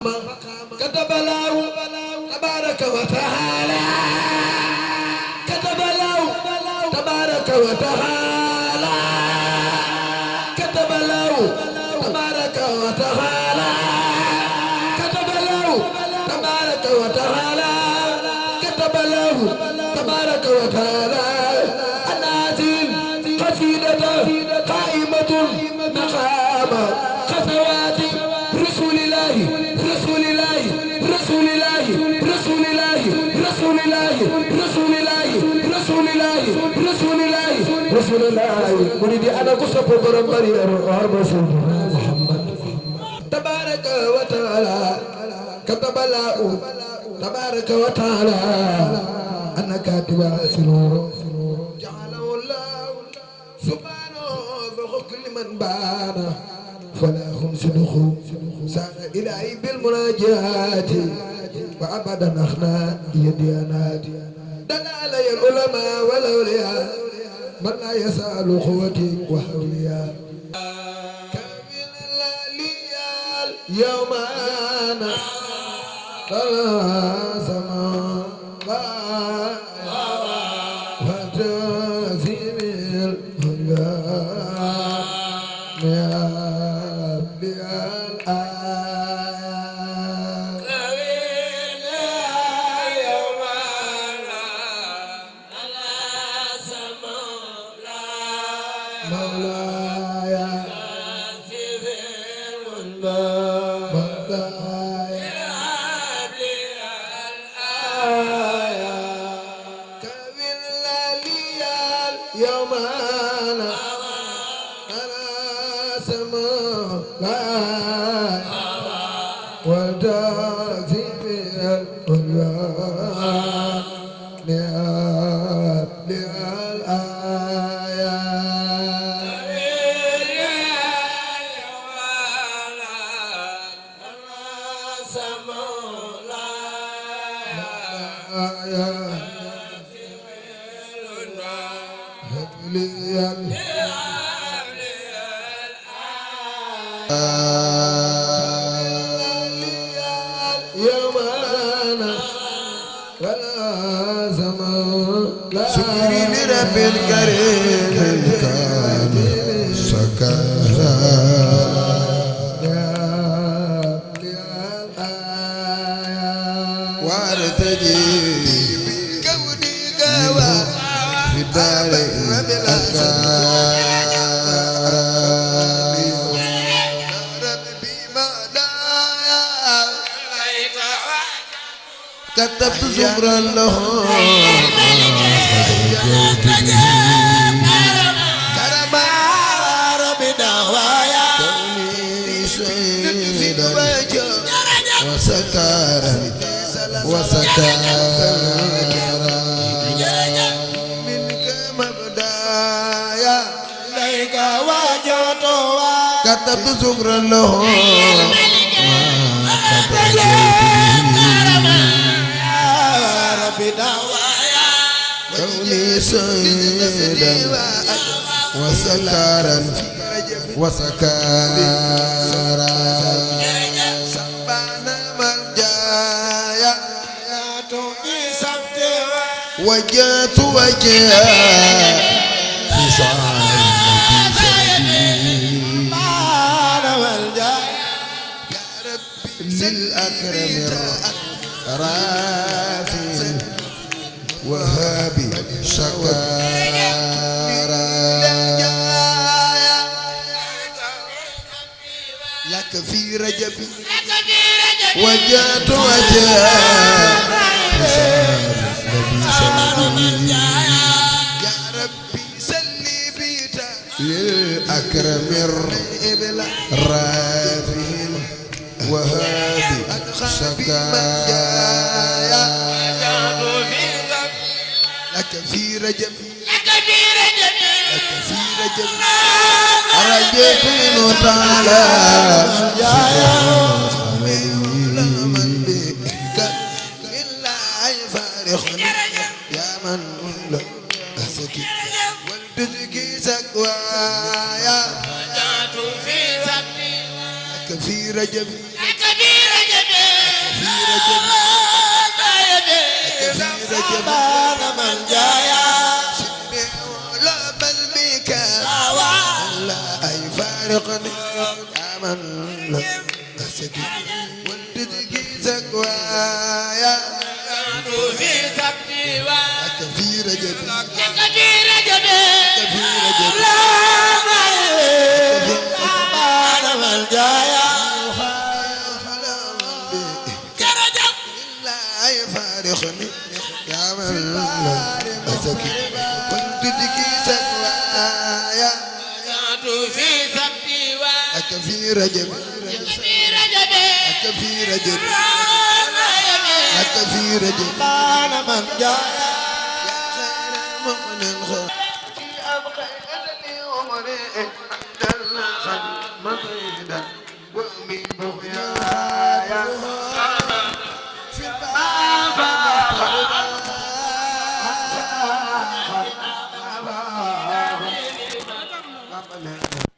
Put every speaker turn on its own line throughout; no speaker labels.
كتب الله تبارك وتعالى كتب الله تبارك وتعالى كتب الله تبارك وتعالى كتب الله تبارك وتعالى كتب الله تبارك وتعالى النازل قصيدة قائمة مقام خطوات رسول الله رسول الله رسول الله رسول الله رسول الله رسول الله رسول الله رسول الله رسول الله مريد أنا قصة برمبري أربع محمد تبارك وتعالى كتب الله تبارك وتعالى أنا كاتب سرور جعله الله سبحانه فوق كل من بان فلا هم صدقوا سار إلهي بالمناجات وأبدا أخنا يديانات دنا علي العلماء والأولياء من لا يسأل قوتي وحوليا كامل الليال يوم أنا زمان وتزيم الهنجان يا
شكري لرب الكريم كان سكرا وارتجي كوني قوى في دار كتبت شكرا له كرما ربي دعوايا كوني سيدا وسكارا منك مبدايا ليك وجدوا كتبت شكرا له كوني سيدا وسكارا سبحان مرجايا وجهت وجها في صعيد للأكرم الرافي وهابي شكارا لك في رجب وجهت وجها يا ربي سلي بيتا للأكرم الرافي وهابي شكارا لك في رجب أرجيت منه تعالى من بك إلا يفارقني يا من لا أسكي والتزكي سكوايا لك في رجب فارقني يا من لا أسكي والتجي سقوايا
في سبتي
كثير جد
كثير جدي
كثير جد
أنا ملجايا كرجب
لا يفارقني يا من لا أسكي والتجي سقوايا
في سبتي
كثير جد
كثير جدي
كثير جد
أنا
كثير جد
أنا ملجايا
مؤمن خير أبقيتني عمري عند الخد مطيدا وأمي بغيايا في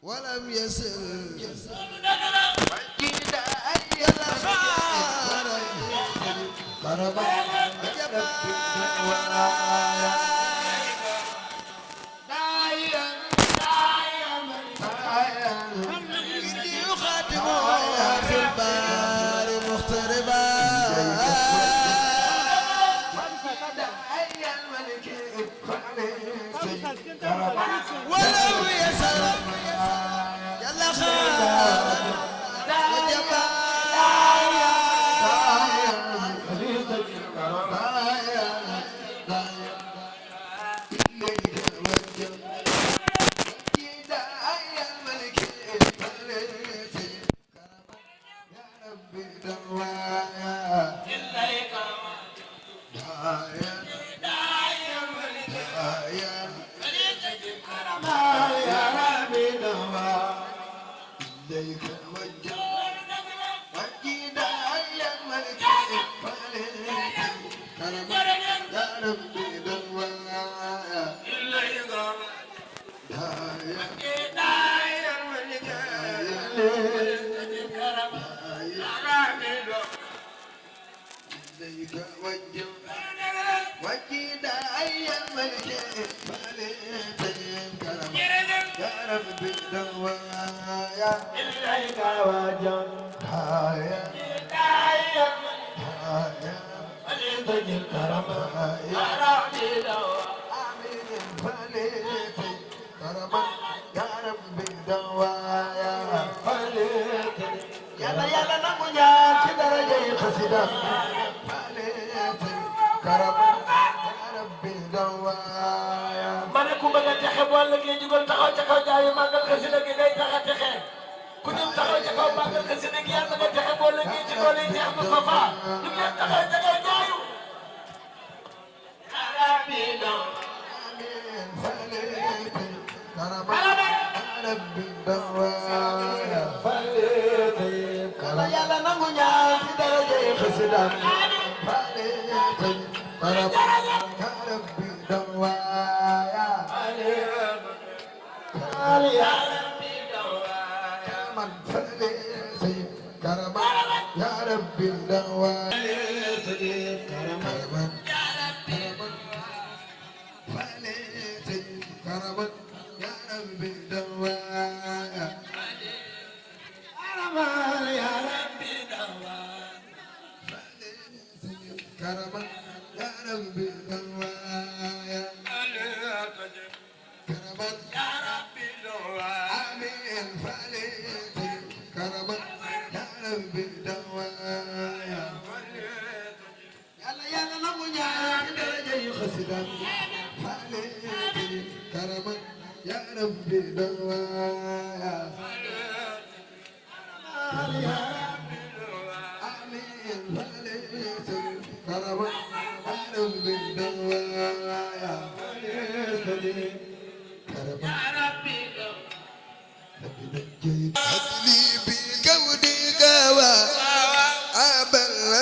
ولم يسل وجد أي الأخيار كرما في البار مغتربا ولو يسر يلا خالد وجبا
mane ku bëgg a texe boo ëllëgee jugal taxaw ca kaw jaayu màggal xasida gi day tax a texe ku ñëw taxaw ca kaw màggal xasida gi yàlla nga texe boo ëllëgee ci doole Cheikh Moustapha ñu ngi leen taxaw ca kaw jaayu
yàlla nangu ñaan ci daraja yi xasida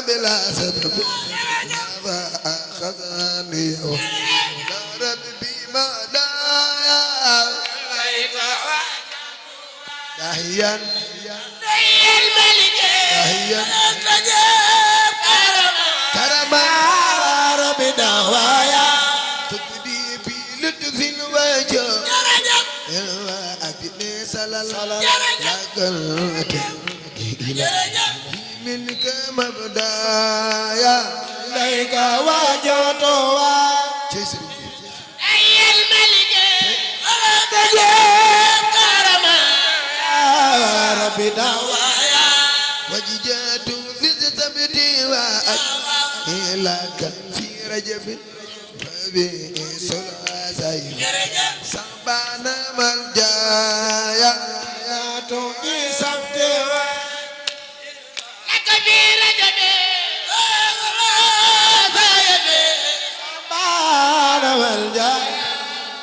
بلا سبب فأخذني ودارت بما دايا داهيا داهيا كرما رب دوايا تقدي بلطف الوجه الوقت سلال منك مبدايا ليك وجدوا أي الملك تجيب كرما يا ربي دوايا وججات في الثبت وأكلك في رجب فبي سلاسي سبحان ملجايا يا توبي سبتوا لك في رجب سبحان ملجايا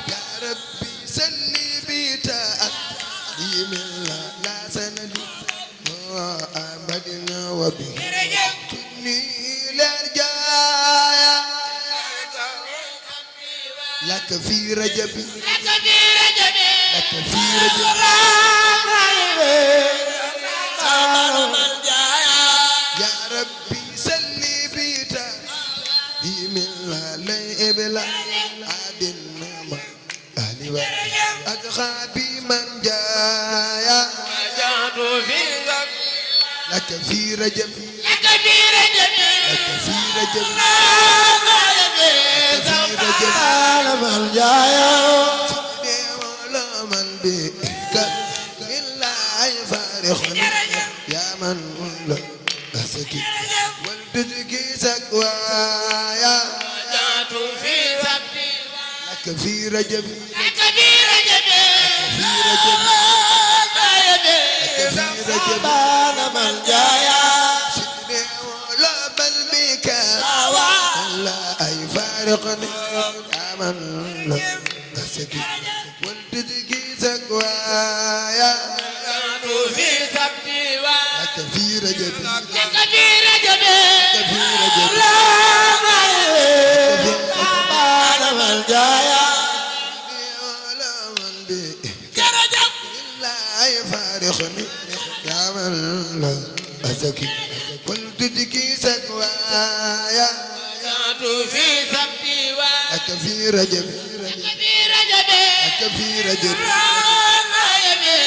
يا ربي سلي بيتا يمين لا سند وأمدنا وبه كني لرجايا لك في رجب لك في رجب لك في رجب يا ربي سلي بيتا يمين لا بلا عدنا أهلي وأصحابي من جايا لك في رجب لك في رجب لك في رجب لك في رجب من جايا ولا من بك إلا يفارقني يا من لا أسكي والتزكي سكوايا لك في رجب لك في رجب لك في رجب لك في رجب أنا من جايا سيدي ولا بل بك لا يفارقني يا من لا أسكي والتزكي سكوايا لك في رجب لك في رجب لك في رجب أنا من جايا ولا من بك لا يفارقني يا من لا أسكي قلت تجي سكوايا لك في رجب لك في رجب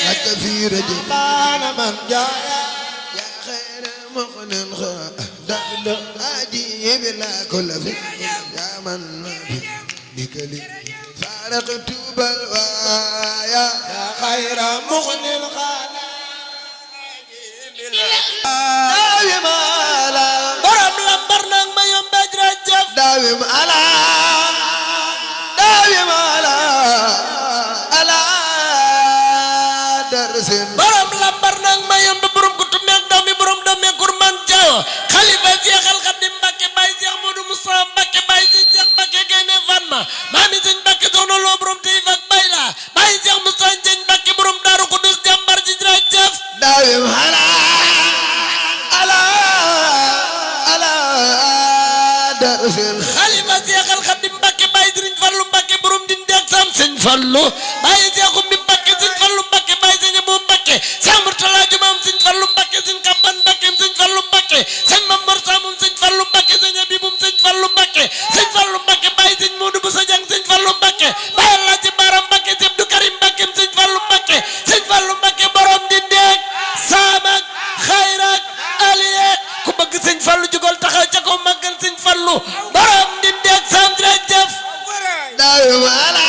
لك في رجب أنا من جايا يا خير مغن خادم أجيب لا كل في يا من بك لي فارقت بلوايا يا خير مغن خادم داوم على برم لمبرنك ما يوم بجرجف داوم على درسين برم لمبرنك ما يوم ببرم كتمك دامي برم دامي كرمان جاو خليفة شيخ الخدم بكي باي شيخ مودو مصطفى بكي باي شيخ بكي جيني فانما مامي شيخ بكي زونو لو برم تيفك بايلا باي شيخ مصطفى شيخ بكي برم دارو قدوس جامبر جرجف داوم درسين خليفة شيخ الخدم بكي باي درين فالو بكي برم دين ديك سام سن فالو باي شيخ أمي بكي سن فالو بكي باي سن يبوم بكي سامر تلاجو مام سن فالو بكي سن كابان بكي سن فالو بكي سن ممبر سامم سن فالو بكي سن يبيبوم سن فالو بكي سن فالو بكي باي سن مودو بسجang سن فالو بكي باي لاجي بارام بكي سبدو كريم بكي سن فالو بكي سن فالو بكي برم دين ديك سامك خيرك عليك ku bëgg sëñ Fallu jugal taxaw ca ko màggal sëñ Fallu borom dindi ak sam jërëjëf daawum ala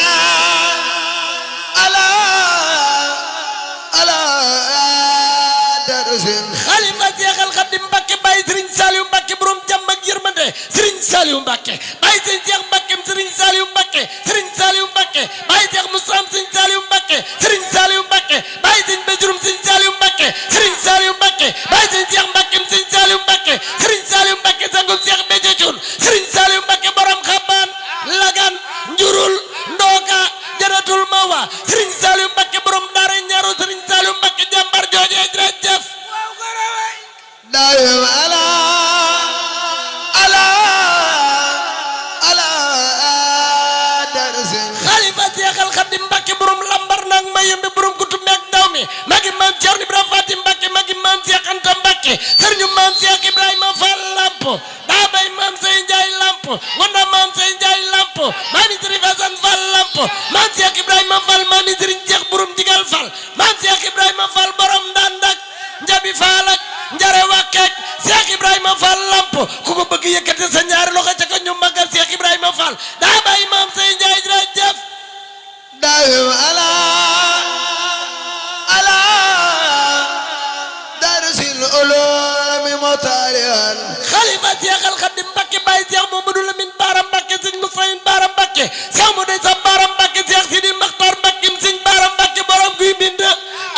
darusin xalifa Seexal Xadim Mbàkke Baay Sëriñ Saaliw Mbàkke borom jàmm ak yërmande Sëriñ Saaliw Mbàkke Baay sëñ Seex Mbàkke Sëriñ Saaliw Mbàkke Sëriñ Saaliw Mbàkke Baay Seex Musaam sëñ Saaliw Mbàkke Sëriñ Saaliw Mbàkke Baay sëñ Basirum sëñ Saaliw Mbàkke Sëriñ Saaliw Mbàkke Baay sëñ Seex Mbàkke sëñ Saaliw Mbàkke Sëriñ Saaliw Mbàkke sangum Seex Béthio Thioune Sëriñ Saaliw Mbàkke borom xabaan lagan njurul ndooka jaratul mawa Sëriñ Saaliw Mbàkke borom daara ñaaru Sëriñ Saaliw Mbàkke jàmbar jooje jërëjëf daawum ala darsin xalifa Seexal Xadim Mbàkke borom lambar nag mayembe borom kutu meek daw mi magi maam Ceerno Ibrahima Fatim Mbàkke magi maam Seex Anta Mbàkke sëriñu maam Seex Ibrahima Fall Lamp daa bay maam Sey Njaay Lamp wanda maam Sey Njaay Lamp maami Sëriñ Asan Fall Lamp maam Seex Ibrahima Fall maami Sëriñ Seex borom digal Fall maam Seex Ibrahima Fall borom ndand Cheikh Ibrahima Fall lamp ku ko bëgg yëkkati sa ñaari loxo ca ko ñu magal Cheikh Ibrahima Fall daa bàyyi maam say njaay jërëjëf
daawim ala darusil ulumi motalian
xalifa Cheikh Al Khadim Mbacké Baye Cheikh Mamadou Lamine Bara Mbacké sëñ Moussaïn Bara Mbacké Cheikh Modou Sa Bara Mbacké Cheikh Sidi Makhtar Mbacké sëñ Bara Mbacké borom guy bind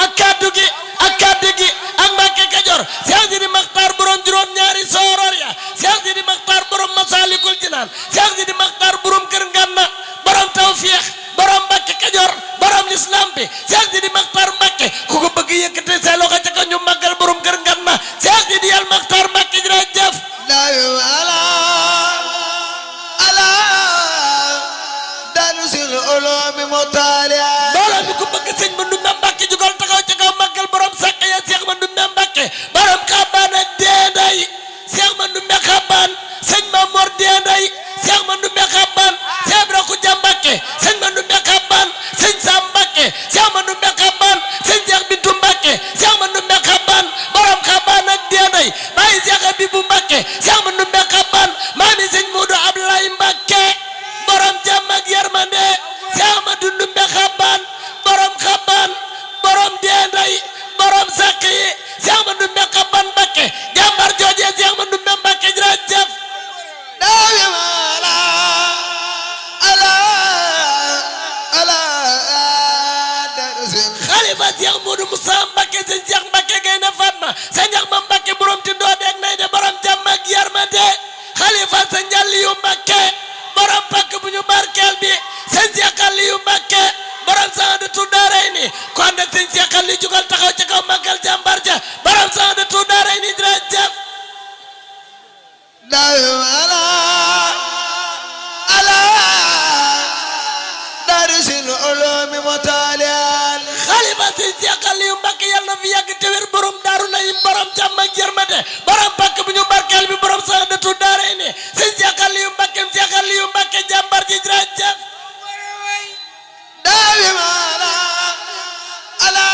ak kaddu gi ak Mbacké Kajoor Cheikh Sidi Makhtar borom juróom ñaari sooror ya Cheikh Sidi Makhtar borom Masalikul Jinaan Cheikh Sidi Makhtar borom Kër Nganna borom Tawfeex borom Mbacké Kajoor borom l'islam bi Cheikh Sidi Makhtar Mbacké ku ko bëgg yëkkati sa loxo ca ko ñu màggal borom Kër Nganna Cheikh Sidi Al Makhtar Mbacké jërëjëf
daawim ala darusil ulumi motalian
mbooloo mi ku bëgg sëñ Mandoumbe Mbacké jugal taxaw ca kaw màggal borom sàkk ya Cheikh Mandoumbe Mbacké borom xabaan ak deenday Cheikh Mandoumbe xabaan sëñ Mamor deenday Cheikh Mandoumbe xabaan Cheikh Ibra Khoudia Mbacké sëñ Mandoumbe xabaan sëñ Sam Mbacké Cheikh Mandoumbe xabaan sëñ Cheikh Bintou Mbacké Cheikh Mandoumbe xabaan borom xabaan ak deenday bàyyi Cheikh Abibou Mbacké Cheikh Mandoumbe xabaan maami sëñ Modou Abdoulaye Mbacké borom jàmm ak yërmande Cheikh Mandoumbe xabaan borom deenday borom sàkk yi Cheikh Mandoumbe xabaan Mbacké jàmbar jooje Cheikh Mandoumbe Mbacké jërëjëf
daawim ala darusil
xalifa Cheikh Modou Moussa Mbacké sëñ Cheikh Mbacké Gaynde Fatma sëñ Axma Mbacké borom ti ndoodeeg nay de borom jàmm ak yërmande xalifa sëñ Aliyu Mbacké borom pakk bu ñu barkeel bi sëñ Cheikh Aliyu Mbacké borom Saadatu Daarayni kon nag sëñ Cheikh Aliyu jugal taxaw ca kaw màggal jàmbar ja borom Saadatu Daarayni jërëjëf
daawim ala darusil ulumi motalian
xalifa sëñ Cheikh Aliyu Mbacké yàlla na fi yàgg te wér borom Daaru Nayim borom jàmm ak yërmande borom pakk bu ñu barkeel bi borom Saadatu Daarayni sëñ Cheikh Aliyu Mbacké Cheikh Aliyu Mbacké jàmbar ji jërëjëf
daawim ala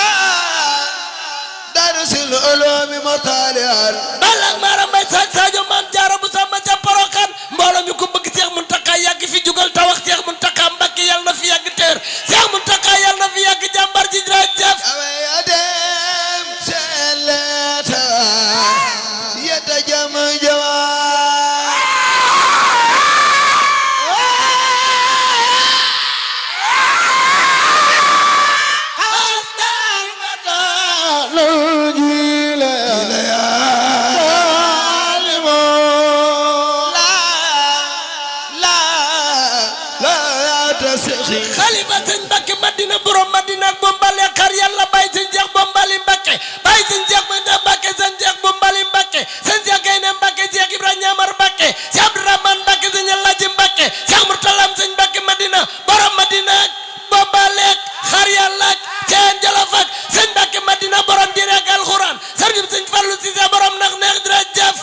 darusil ulumi motalian
balak maara mbay saaj Sadio Maam Jaara bu sama ca Poroxaan mbooloo mi ko bëgg Cheikh Mountakha yàgg fi jugal ta wax Cheikh Mountakha Mbacké yàlla na fi yàgg teer Cheikh Mountakha yàlla na fi yàgg jàmbar ji jërëjëf
dem seleta yeta jam jawa
xalifa sëñ Mbacké Madina borom Madina ak Bombali xar yàlla bàyyi sëñ Cheikh Bombali Mbacké bàyyi sëñ Cheikh Mbacké sëñ Cheikh Bombali Mbacké sëñ Cheikh Gaynde Mbacké Cheikh Ibrahima Ñamar Mbacké Cheikh Abdourahmane Mbacké sëñ Alaaji Mbacké Cheikh Mourtalam sëñ Mbacké Madina borom Madina ak Bombali xar yàlla ak Ceen Jolof ak sëñ Mbacké Madina borom diine ak alxuraan sëriñ sëñ Fallou Cissé borom nax neex jërëjëf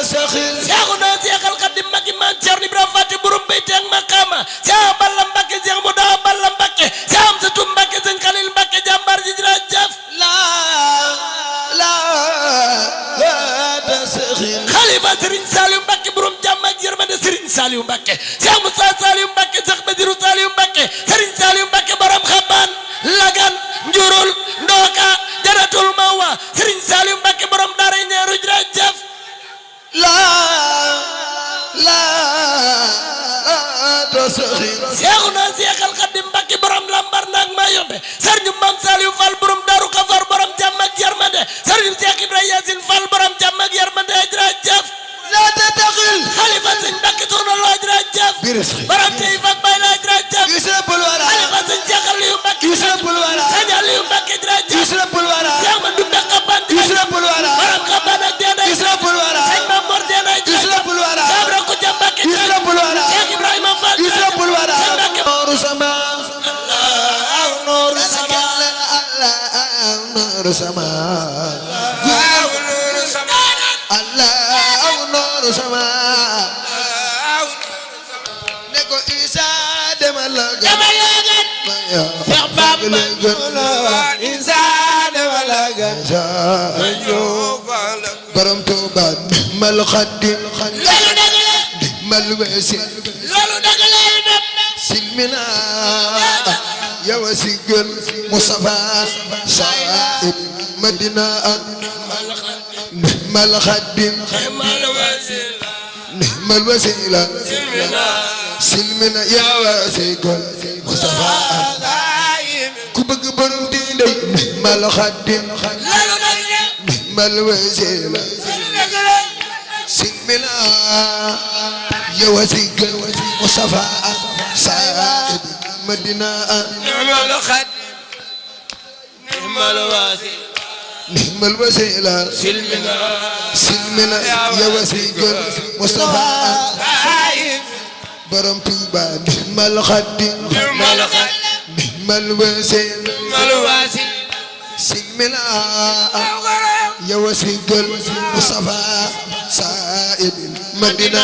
Seexuna Cheikh Al Khadim Mbacké Maam Cerno Ibrahima Faty borom bayti ak maqaama Cheikh Balla Mbacké Cheikh Modaw Balla Mbacké Cheikh Amsatou Mbacké sëñ Khalil Mbacké jàmbar ji jërëjëf xalifa Serigne Saliou Mbacké borom jàmm ak yërmande Serigne Saliou Mbacké Cheikh Moussa Saliou Mbacké Cheikh Bassirou Saliou Mbacké Serigne Saliou Mbacké borom xabaan lagan njurul ndooka jaratul mawa Serigne Saliou Mbacké borom daara ñeeru jërëjëf Seexuna Cheikh Al Khadim Mbacké borom lambar naak Mayombe Serigne Mame Saliou Fall borom Darou Khafor borom jàmm ak yërmande Serigne Cheikh Ibrahima Yacine Fall borom jàmm ak yërmande jërëjëf
la tataxil
xalifa sëñ Mbacké Soxna Lo jërëjëf borom tey fak bay la jërëjëf xalifa sëñ Cheikh Aliou Mbacké sëñ Aliou Mbacké jërëjëf Cheikh Mandoumbe xabaan borom xabaan ak deenay sëñ Mamor deenay jërëjëf Cheikh Ibra Khoudia Mbacké Cheikh Ibrahima Fall sëñ Mbacké
nooru sama nooru sama Allah nooru sama ne ko Isa demal la
Cheikh Bamba
Isa demal
lagan
borom Tuuba mal xaddim mal wesi
loolu dëgg lay def
silmina yow sigel Mustafa Said Madina mal xaddim mal wasila silmina yow sigel Mustafa ku bëgg borom diine mal xaddim mal wasila silmina yow sigel Mustafa Said Madina mal wasila silmina yow sigel Mustafa borom Tuuba mal xaddim mal wasila silmina yow sigel Mustafa Said Madina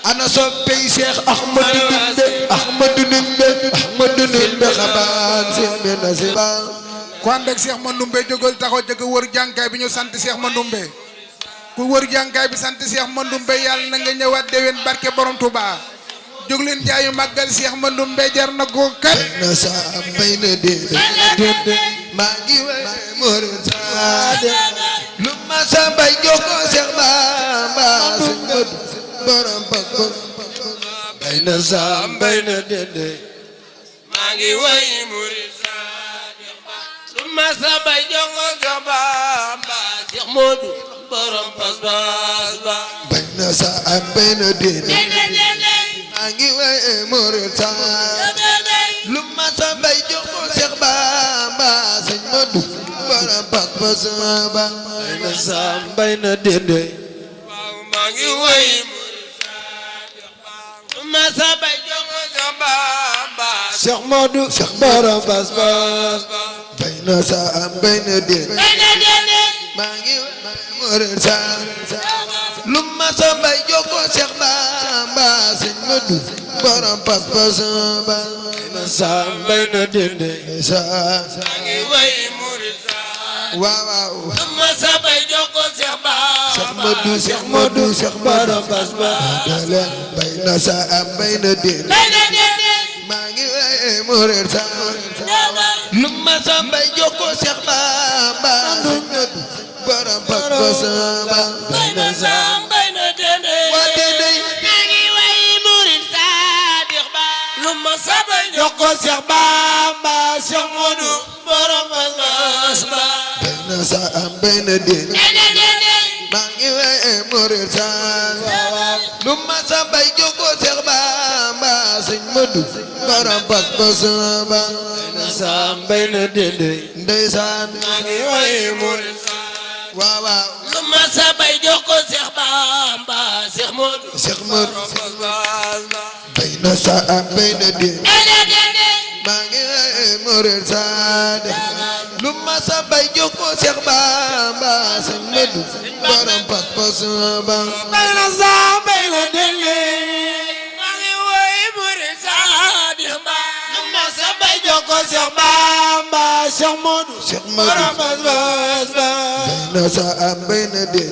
ana soppey Cheikh Ahmadou Ndumbe xabaan silmina siba
ku ànd ak Cheikh Mandoumbe jógal taxaw jëkk wër jànkaay bi ñu sant Cheikh Mandoumbe ku wër jànkaay bi sant Cheikh Mandoumbe yàlla na nga ñëwaat déwén barke borom Touba jóg leen jaayu màggal Cheikh Mandoumbe jar na ko kat
na sa bay na de maa ngi way morin saade lu ma sa bay joko Cheikh Bamba suñ bët borom pak bay na sa bay na de
maa ngi way murid Sadiq Ba lu ma sa bay jongo sa Bamba Cheikh Modou borom pas ba
bay na sa bay na de maa ngi way morin saade lu ma sa bay joko Cheikh Bamba suñ bët borom pak ba bay na sa bay na de
maa ngi way murid Sadiq Ba lu ma sa bay jongo sa Bamba
Cheikh Modou Cheikh borom pas bay na sa bay na de maa ngi morin saade lu ma sa bay joko Cheikh Bamba suñ bët borom pas ba sa bay na de
maa ngi way murid Sadiq
waaw
lu ma sa bay jongo Cheikh Bamba
Cheikh Modou Cheikh borom pas ba bay na sa bay na de maa ngi way morin saade lu ma sa bay joko Cheikh Bamba suñ bët borom pas ba bay na sa waa de
maa ngi way murid Sadiq Ba lu ma sa bay jongo Cheikh Bamba Cheikh Modou borom pas ba
bay na sa bay na de maa ngi way morin saade lu ma sa bay joko Cheikh Bamba suñ bët borom pas ba bay na sa bay na de ndeysaan
maa ngi way murid
waaw waaw
lu ma sa bay jongo Cheikh Bamba Cheikh Modou
Cheikh Modou
pas ba
bay na sa bay na de maa ngi way morin saade lu ma sa bay joko Cheikh Bamba suñ bët borom pas ba
bay na sa bay na dele maa ngi way murid Sadiq Ba lu ma sa bay jongo Cheikh Bamba Cheikh Modou
Cheikh
borom
Modou
pas ba
bay na sa bay na de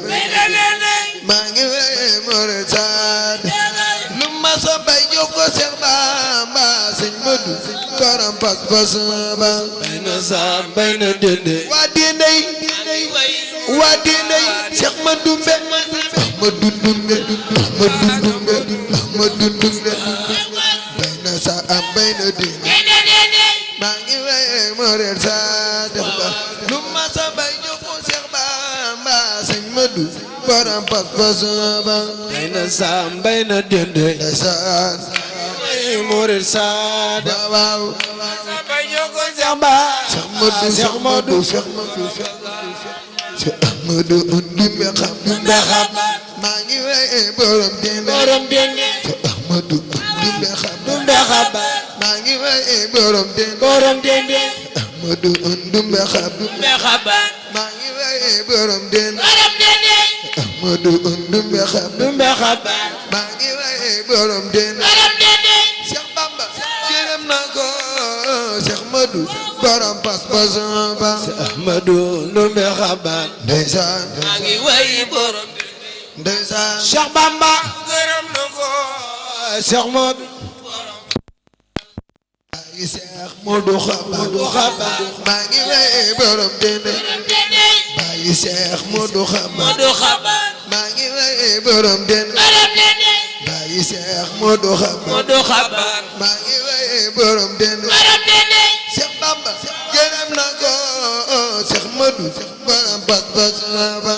maa ngi way morin saade lu ma sa bay joko Cheikh Bamba suñ bët borom pas ba bay na sa bay na de waa diiney waa diiney Cheikh Mandoumbe Ahmadou Ndumbe bay na sa bay na de maa ngi way morin saade lu ma sa bay joko Cheikh Bamba suñ bët borom pas ba bay na sa bay na de ndeysaan morin saade waaw
bay jongo Cheikh Ba
Cheikh Modou Ahmadou Ndumbe xam maa ngi way borom dende Cheikh Ahmadou Ndumbe xam maa ngi way borom dende Ahmadou Ndumbe xam maa ngi way borom dende Ahmadou Ndumbe xam maa ngi way borom dende Cheikh Bamba gërëm na ko Cheikh Modou borom pas pas ba
Ahmadu Ndumbe Xaban
ndeysaan
maa ngi way borom
ndeysaan
Cheikh Bamba gërëm na ko Cheikh Modou
yi Cheikh Modou Xaban maa ngi way borom dende bàyyi Cheikh Modou Xaban maa ngi way borom dende bàyyi Cheikh Modou Xaban maa ngi way borom dende Cheikh Bamba gërëm na ko Cheikh Modou borom pas pas ba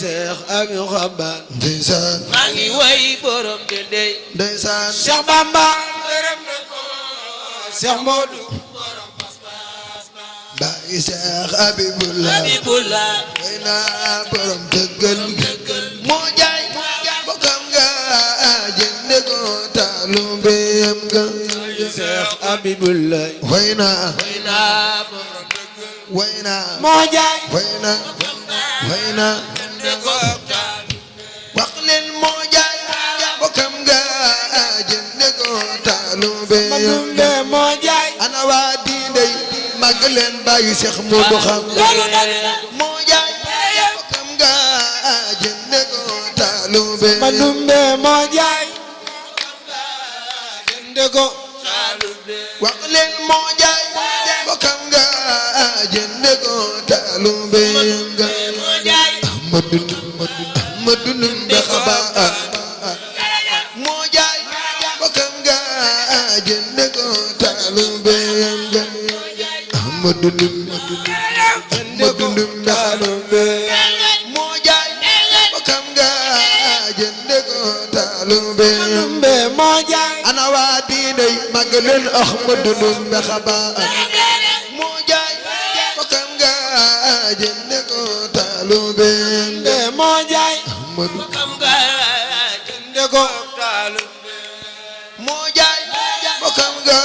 Cheikh Abi Xaban
ndeysaan
maa ngi way borom dende
ndeysaan
Cheikh Bamba gërëm na ko Cheikh Modou
bàyyi Cheikh Habibullah way naa borom dëggal moo jaay bokkam nga jënd ko taalubeem nga
Cheikh Habibullah
way naa
moo jaay
way naa wax leen moo jaay bokkam nga jënd ko taalubeem nga
moo jaay
ana waa diindey màgg leen bàyyi Cheikh Modou Xaban moo jaay bokkam nga jënd ko taalubeem
Mandumbe moo jaay jënd ko
wax leen moo jaay bokkam nga jënd ko taalubeem nga Ahmadu Ndumbe Xaban moo jaay bokkam nga jënd ko taalubeem nga Ahmadu Ndumbe Xaban moo jaay bokkam nga jënd ko taalubeem
moo jaay
ana waa diiney màgg leen Ahmadu Ndumbe Xaban moo jaay bokkam nga jënd ko taalubeem nga
moo jaay
Ahmadu
jënd ko
moo jaay bokkam nga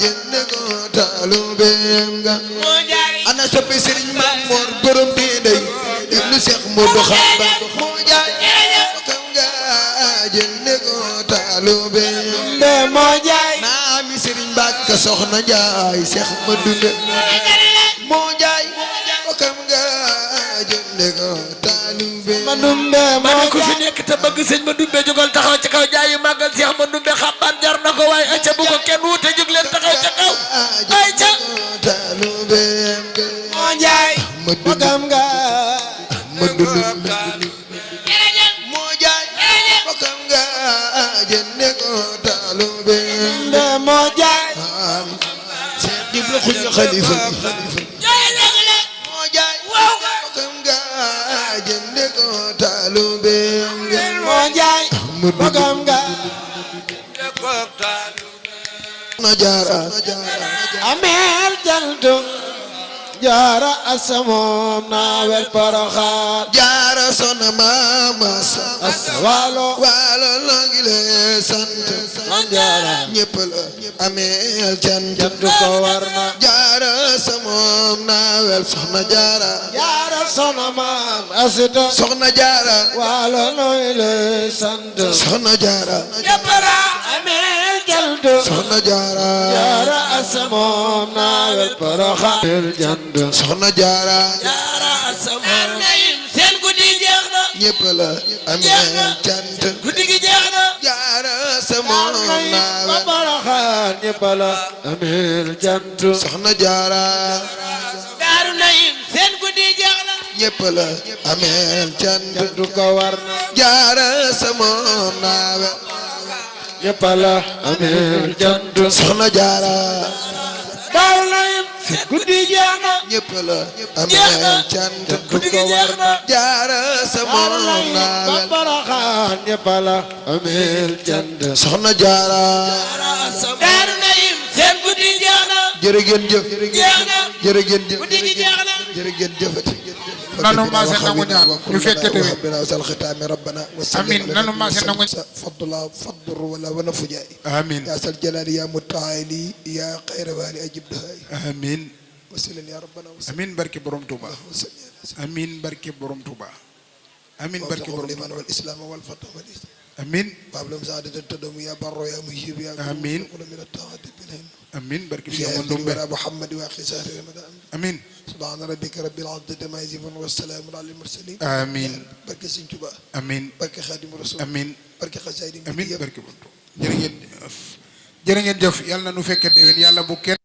jënd ko taalubeem nga
moo jaay
ana soppi Serigne Mamour borom diiney ibnu Cheikh Modou Xaban moo jaay bokkam nga jënd ko taalubeem
moo jaay
maami Serigne Mbacke soxna Njaay Cheikh Madunde moo jaay bokkam nga jënd ko taalubeem
Mandumbe
ma
moo
ne ku fi
jaay
nekk te bëgg sëñ Mandumbe jógal taxaw ca kaw jaayu màggal Cheikh Mandumbe Xaban jar na ko waaye acca bu ko kenn wuute jóg leen taxaw ca kaw ay ca
taalubeem nga
moo jaay bokkam nga
Madunde moo jaay bokkam nga jënd ko taalubeem
moo jaay
Cheikh Dibla Xuña Xalifa moo jaay bokkam nga jënd ko taalubeem
moo jaay bokkam nga
na jaara
ameel jantu jaara asamoom naa wel Poroxaan
jaara sona mama
waalo
waalo noo ngi lay sant
jaara
ñépp la ameel cant
jantu ko war na
jaara sa moom naawel soxna jaara
jaara sona maam asita
soxna jaara
waalo nooy lay sant
soxna jaara
jabara ameel jantu
soxna jaara
jaara asamoom naa wel Poroxaan jantu
soxna jaara
jaara asamoom seen guddi jeex na
ñépp la ameel cant
guddi gi jeex na
jaara sa moom naawel
Poroxaan ñépp la ameel jantu
soxna jaara
daaru nayim seen guddi jeex na
ñépp la ameel cant
jantu ko war na
jaara sa moom naawel
ñépp la ameel jantu
soxna jaara
daaru nayim seen guddi jeex na
ñépp la ameel cant
guddi gi jeex na
jaara sa
daaru
moom
nayim
naawel
Poroxaan ñépp la ameel jantu
soxna jaara
daaru nayim seen guddi jeex na
jërë ngeen jëf
jeex na
jërë ngeen jëf
guddi gi jeex na
jërë ngeen jëfati
nanu maase nangu ñaan ñu fekke te
ربنا وسال ختام ربنا
آمين. نانو ما سنانgu
فضل فضل ولا ونفجاي
amiin
يا سل جلال يا متعالي يا خير والي اجب دعائي
amiin
وسلم يا ربنا وسلم
amiin barke borom Touba
وسلم
amiin barke borom Touba amiin barke borom
الايمان
Touba
والاسلام والفتح والاسلام
amin
وابلم سعادة التدم يا بر يا مجيب يا كريم
آمين.
من الطاعة بالهن
amin barke
يا
Cheikh
أهل
Mandoumbe
الورى محمد واخي سهر رمضان
amin
سبحان ربك رب العزة ما يصفون والسلام على المرسلين
amin
barke Sëñ Tuubaa
amin
barke Xaadimu Rasuul
amin
barke xasaayid
amin barke Mandoumbe jërë ngeen jëf yàlla na nu fekke déwén yàlla bu kenn